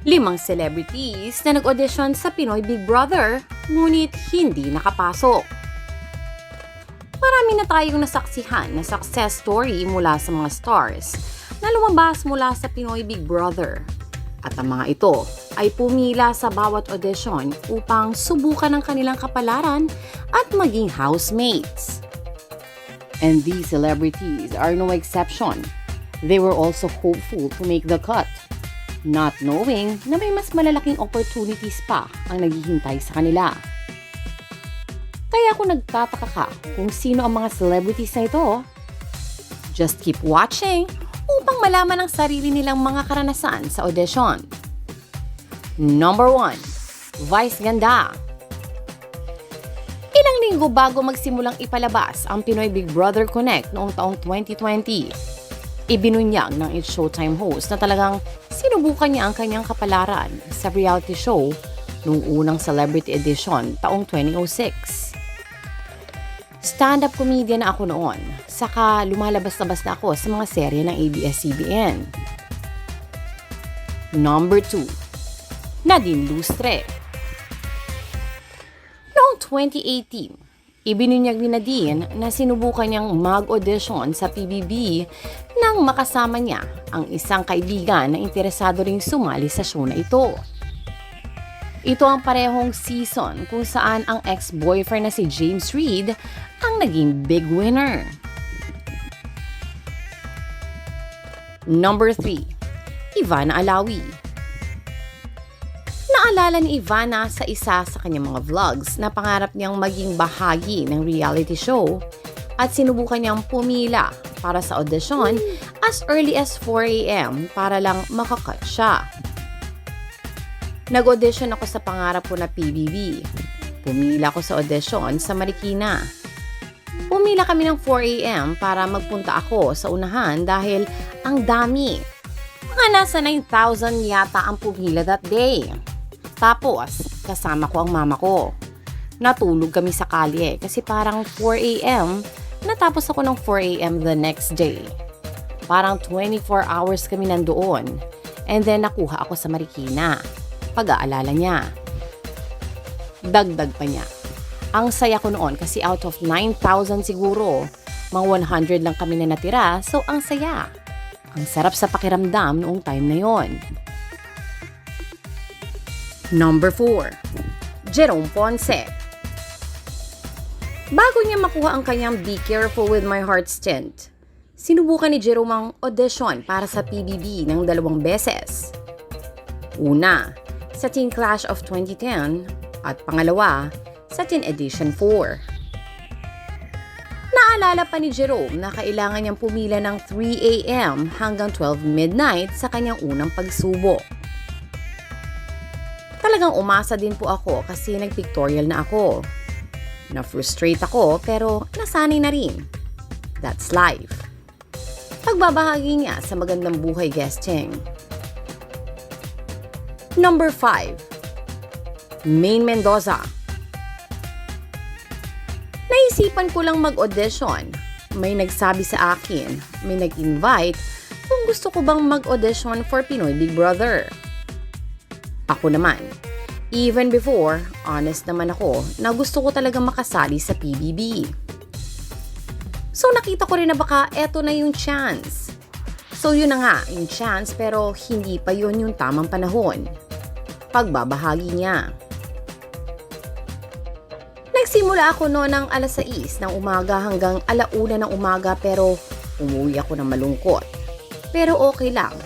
5 celebrities na nag-audition sa Pinoy Big Brother, ngunit hindi nakapasok. Marami na tayong nasaksihan na success story mula sa mga stars na lumabas mula sa Pinoy Big Brother. At ang mga ito ay pumila sa bawat audition upang subukan ang kanilang kapalaran at maging housemates. And these celebrities are no exception. They were also hopeful to make the cut, not knowing na may mas malalaking opportunities pa ang naghihintay sa kanila. Kaya kung nagtataka ka kung sino ang mga celebrities na ito, just keep watching upang malaman ang sarili nilang mga karanasan sa audition. Number 1. Vice Ganda. Ilang linggo bago magsimulang ipalabas ang Pinoy Big Brother Connect noong taong 2020, ibinunyag ng It's Showtime host na talagang sinubukan niya ang kanyang kapalaran sa reality show noong unang celebrity edition taong 2006. Stand-up comedian na ako noon, saka lumalabas-labas na ako sa mga serye ng ABS-CBN. Number 2. Nadine Lustre. Noong 2018, ibinunyag ni Nadine na sinubukan niyang mag-audition sa PBB nang makasama niya ang isang kaibigan na interesado ring sumali sa show na ito. Ito ang parehong season kung saan ang ex-boyfriend na si James Reid ang naging big winner. Number 3. Ivana Alawi. Naalala ni Ivana sa isa sa kanyang mga vlogs na pangarap niyang maging bahagi ng reality show at sinubukan niyang pumila para sa audition as early as 4 a.m. para lang makakat siya. Nag-audition ako sa pangarap ko na PBB. Pumila ko sa audition sa Marikina. Pumila kami ng 4 a.m. para magpunta ako sa unahan dahil ang dami. Mga nasa 9,000 yata ang pumila that day. Tapos, kasama ko ang mama ko. Natulog kami sa kalye kasi parang 4 a.m. natapos ako ng 4 a.m. the next day. Parang 24 hours kami nandoon. And then nakuha ako sa Marikina. Pag-aalala niya. Dagdag pa niya. Ang saya ko noon kasi out of 9,000 siguro, mga 100 lang kami na natira, so ang saya. Ang sarap sa pakiramdam noong time na yon. Number 4. Jerome Ponce. Bago niya makuha ang kanyang Be Careful With My Heart stint, sinubukan ni Jerome ang audition para sa PBB ng 2 beses. Una, sa Teen Clash of 2010 at pangalawa, sa Teen Edition 4. Naalala pa ni Jerome na kailangan niyang pumila ng 3 a.m. hanggang 12 midnight sa kanyang unang pagsubok. Talagang umasa din po ako kasi nag-pictorial na ako. Na-frustrate ako pero nasanay na rin. That's life. Pagbabahagi niya sa Magandang Buhay guesting. Number 5. Maine Mendoza. Naisipan ko lang mag-audition. May nagsabi sa akin, may nag-invite kung gusto ko bang mag-audition for Pinoy Big Brother. Ako naman, even before, honest naman ako na gusto ko talaga makasali sa PBB. So nakita ko rin na baka eto na yung chance. So yun na nga, yung chance pero hindi pa yun yung tamang panahon. Pagbabahagi niya. Nagsimula ako noon ng 6:00 ng umaga hanggang 1:00 ng umaga pero umuwi ako ng malungkot. Pero okay lang.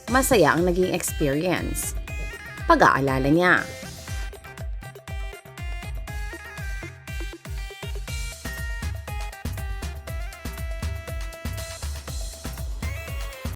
Masaya ang naging experience. Pag-aalala niya.